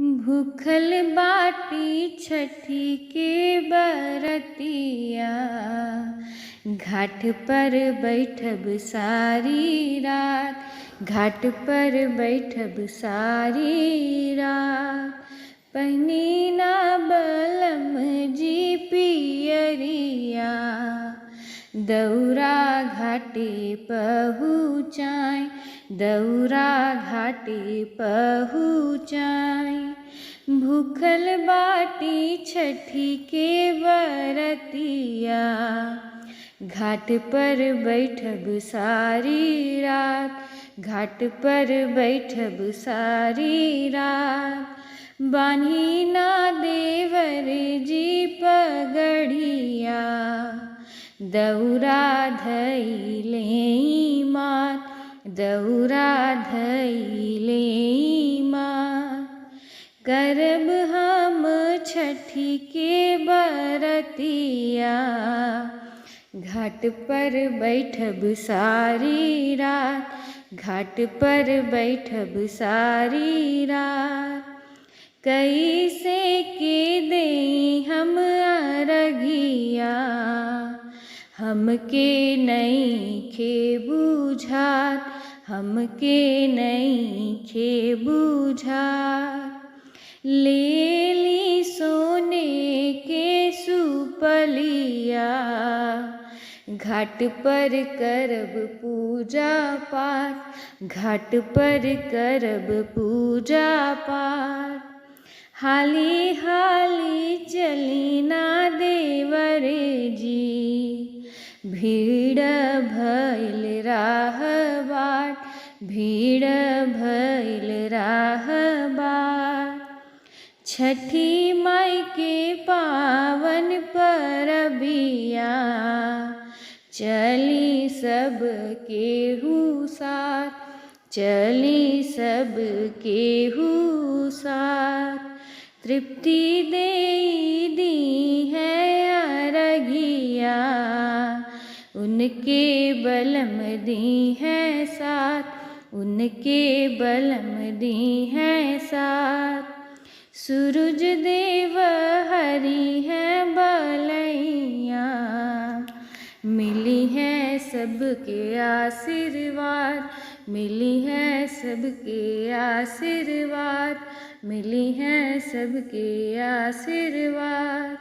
भूखल बाटी छठी के बरतिया, घाट पर बैठब सारी रात, घाट पर बैठब सारी रात। पहिनी ना बलम जी पियरिया, दौरा घाटे पहुँचाई, दौरा घाटे पहुँचाई। भूखल बाटी छठी के बरतिया, घाट पर बैठब सारी रात, घाट पर बैठब सारी रात। बान्ही ना देवर जी पगड़िया, दौरा धइले मात, दौरा धइले मात। करब हम छठी के बरतिया, घाट पर बैठब सारी रात, घाट पर बैठब सारी रात। कैसे के देई हम अरघिया, हमके नइखे बुझात, हमके नइखे बुझात। लेली सोने के सुपलिया, घाट पर करब पूजा पाठ, घाट पर करब पूजा पाठ। हाली हाली चली ना देवर जी, भीड़ भइल राह बाट, भीड़ भइल राह बाट। छठी माई के पावन परबिया, चली सब केहू साथ, चली सब केहू साथ। तृप्ति देई दी है अरघिया, उनके बलम दी है साथ, उनके बलम दी है साथ। सूरज देव हरि है बलैया, मिली है सबके आशीर्वाद, मिली है सबके आशीर्वाद, मिली है सबके आशीर्वाद।